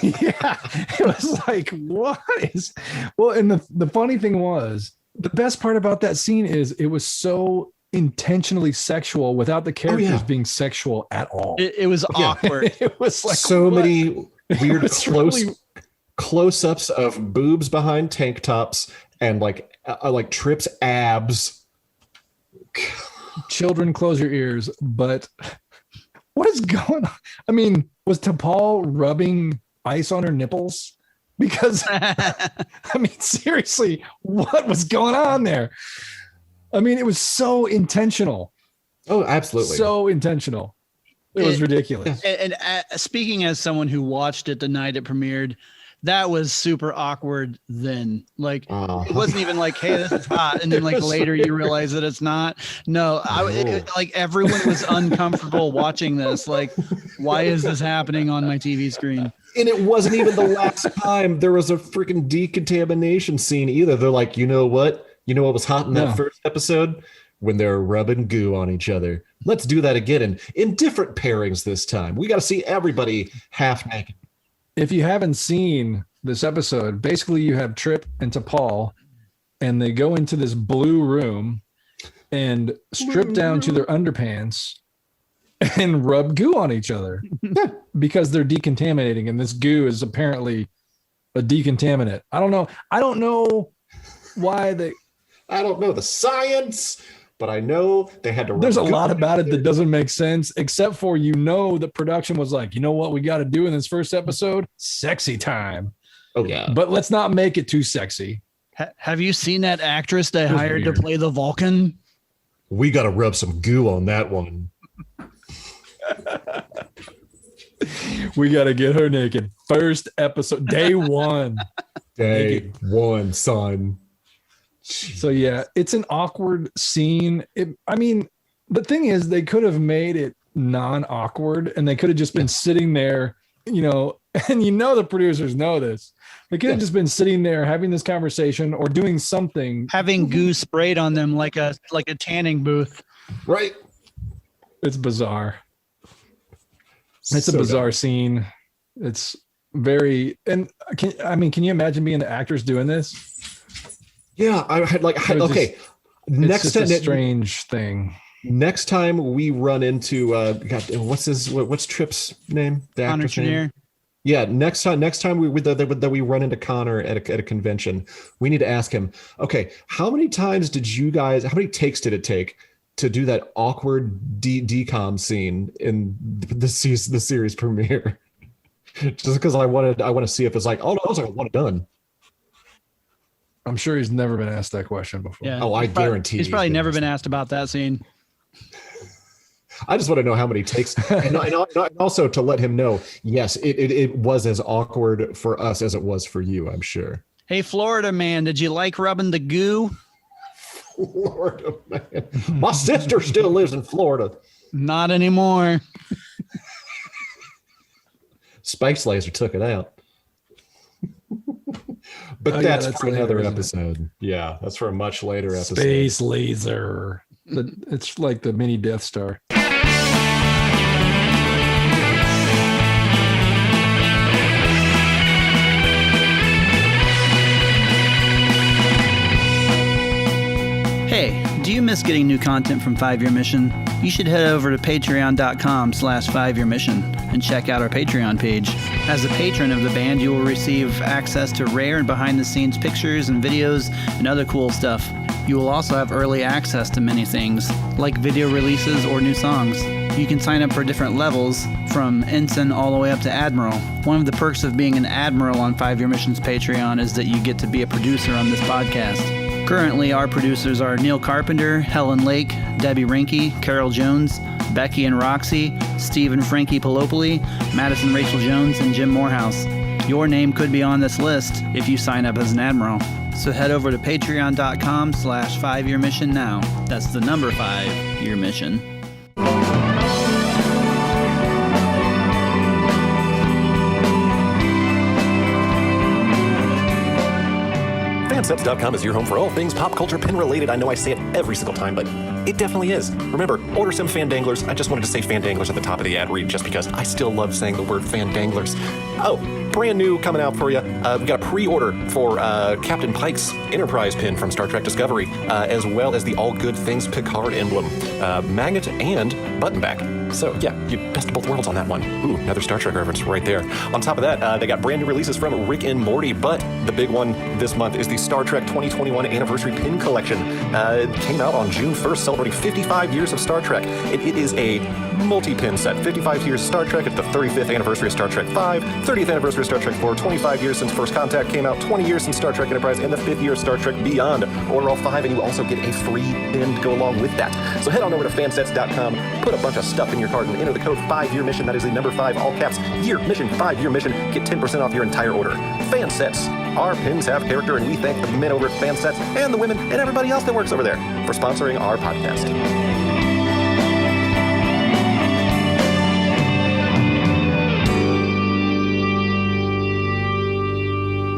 Yeah, it was like, what is? Well, and the funny thing was, the best part about that scene is it was so intentionally sexual without the characters being sexual at all. It was awkward. It was like so many weird close-ups of boobs behind tank tops and like Trip's abs. Children, close your ears. But what is going on? I mean, was T'Pol rubbing ice on her nipples? Because I mean, seriously, what was going on there? I mean, it was so intentional. Oh, absolutely. So intentional. It was ridiculous. And speaking as someone who watched it the night it premiered, that was super awkward then. Like, it wasn't even like, hey, this is hot. And then like later you realize that it's not. No, like everyone was uncomfortable watching this. Like, why is this happening on my TV screen? And it wasn't even the last time there was a freaking decontamination scene either. They're like, you know what? You know what was hot in that first episode? When they're rubbing goo on each other. Let's do that again in different pairings this time. We got to see everybody half naked. If you haven't seen this episode, basically you have Trip and T'Pol, and they go into this blue room and strip down to their underpants and rub goo on each other because they're decontaminating, and this goo is apparently a decontaminant. I don't know why they. I don't know the science, but I know they had to. There's a lot about it that doesn't make sense, except for the production was like, you know what we got to do in this first episode? Sexy time. Oh yeah, but let's not make it too sexy. Have you seen that actress they hired to play the Vulcan? We got to rub some goo on that one. We got to get her naked. First episode, day one. Day one, son. So yeah, it's an awkward scene. I mean, the thing is, they could have made it non-awkward, and they could have just been sitting there, and the producers know this. They could have just been sitting there having this conversation or doing something. Having goo sprayed on them like a tanning booth. Right. It's bizarre. It's a bizarre scene. It's very, and can you imagine being the actors doing this? Yeah, okay. Next time, a strange thing. Next time we run into what's Trip's name? The Connor Chenier. Yeah, next time we run into Connor at a convention, we need to ask him. Okay, how many takes did it take to do that awkward decom scene in the series premiere? Just because I want to see if it's like, oh no, those are one and done. I'm sure he's never been asked that question before. Yeah. Oh, I guarantee he's probably never asked been that. asked about that scene. I just want to know how many takes, and also to let him know, yes, it was as awkward for us as it was for you, I'm sure. Hey, Florida man, did you like rubbing the goo? Florida man. My sister still lives in Florida. Not anymore. Spice Laser took it out. But that's for later, another isn't it? episode. Yeah, that's for a much later episode. Space laser. It's like the mini Death Star. Hey, do you miss getting new content from 5 Year Mission? You should head over to patreon.com/5yearmission and check out our Patreon page. As a patron of the band, you will receive access to rare and behind-the-scenes pictures and videos and other cool stuff. You will also have early access to many things, like video releases or new songs. You can sign up for different levels, from ensign all the way up to admiral. One of the perks of being an admiral on 5 Year Mission's Patreon is that you get to be a producer on this podcast. Currently, our producers are Neil Carpenter, Helen Lake, Debbie Rinke, Carol Jones, Becky and Roxy, Steve and Frankie Palopoli, Madison Rachel Jones, and Jim Morehouse. Your name could be on this list if you sign up as an admiral. So head over to patreon.com/5yearmission now. That's the number 5 Year Mission. Fansets.com is your home for all things pop culture pin related. I know I say it every single time, but it definitely is. Remember, order some fandanglers. I just wanted to say fandanglers at the top of the ad read just because I still love saying the word fandanglers. Oh, brand new coming out for you. We got a pre-order for Captain Pike's Enterprise pin from Star Trek Discovery, as well as the All Good Things Picard emblem, magnet, and button back. So yeah, you best of both worlds on that one. Ooh, another Star Trek reference right there. On top of that, they got brand new releases from Rick and Morty, but the big one this month is the Star Trek 2021 Anniversary Pin Collection. It came out on June 1st, celebrating 55 years of Star Trek. It is a multi-pin set. 55 years of Star Trek. It's the 35th anniversary of Star Trek 5, 30th anniversary of Star Trek 4, 25 years since First Contact came out, 20 years since Star Trek Enterprise, and the 5th year of Star Trek Beyond. Order all 5, and you also get a free pin to go along with that. So head on over to fansets.com, put a bunch of stuff in your cart, and enter the code 5YEARMISSION. That is the number 5, all caps, year mission, 5 Year Mission. Get 10% off your entire order. Fansets. Our pins have character, and we thank the men over at Fansets and the women and everybody else that works over there for sponsoring our podcast.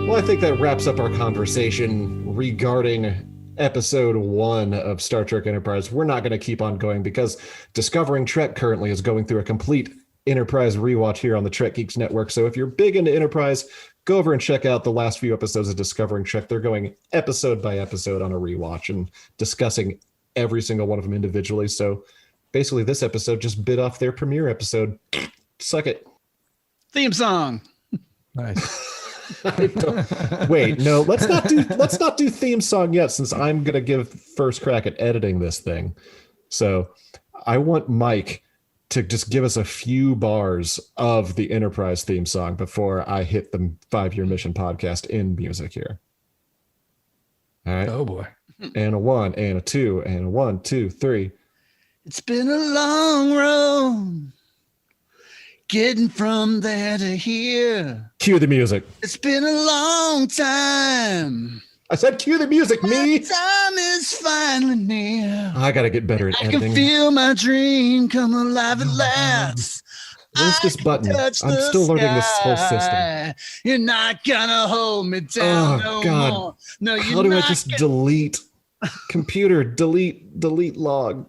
Well, I think that wraps up our conversation regarding episode 1 of Star Trek Enterprise. We're not going to keep on going because Discovering Trek currently is going through a complete Enterprise rewatch here on the Trek Geeks Network. So if you're big into Enterprise, go over and check out the last few episodes of Discovering Trek. They're going episode by episode on a rewatch and discussing every single one of them individually. So basically this episode just bit off their premiere episode. Suck it. Theme song. Nice. Wait, no, let's not do theme song yet, since I'm gonna give first crack at editing this thing. So I want Mike to just give us a few bars of the Enterprise theme song before I hit the 5 Year Mission podcast in music here. All right. Oh boy. And a 1 and a 2 and a 1, 2, 3. It's been a long road getting from there to here. Cue the music. It's been a long time. I said cue the music, me. Time is finally near. I gotta get better at I editing. can feel my dream come alive at last. Where's this button? I'm still learning this whole system. You're not gonna hold me down Oh, no God. more. No, you're How do I not just gonna- delete? Computer, delete log.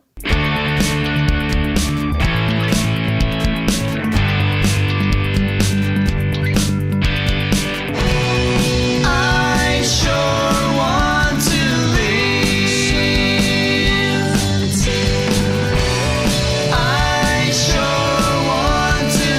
I sure want to leave. I sure want to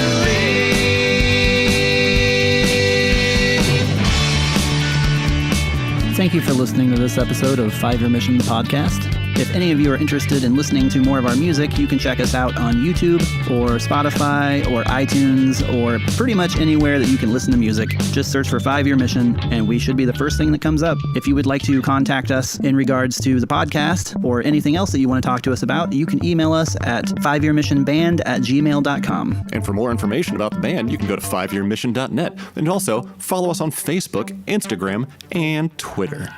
leave. Thank you for listening to this episode of 5 Year Mission, the podcast. If any of you are interested in listening to more of our music, you can check us out on YouTube or Spotify or iTunes or pretty much anywhere that you can listen to music. Just search for 5 Year Mission and we should be the first thing that comes up. If you would like to contact us in regards to the podcast or anything else that you want to talk to us about, you can email us at 5yearmissionband@gmail.com. And for more information about the band, you can go to 5yearmission.net and also follow us on Facebook, Instagram, and Twitter.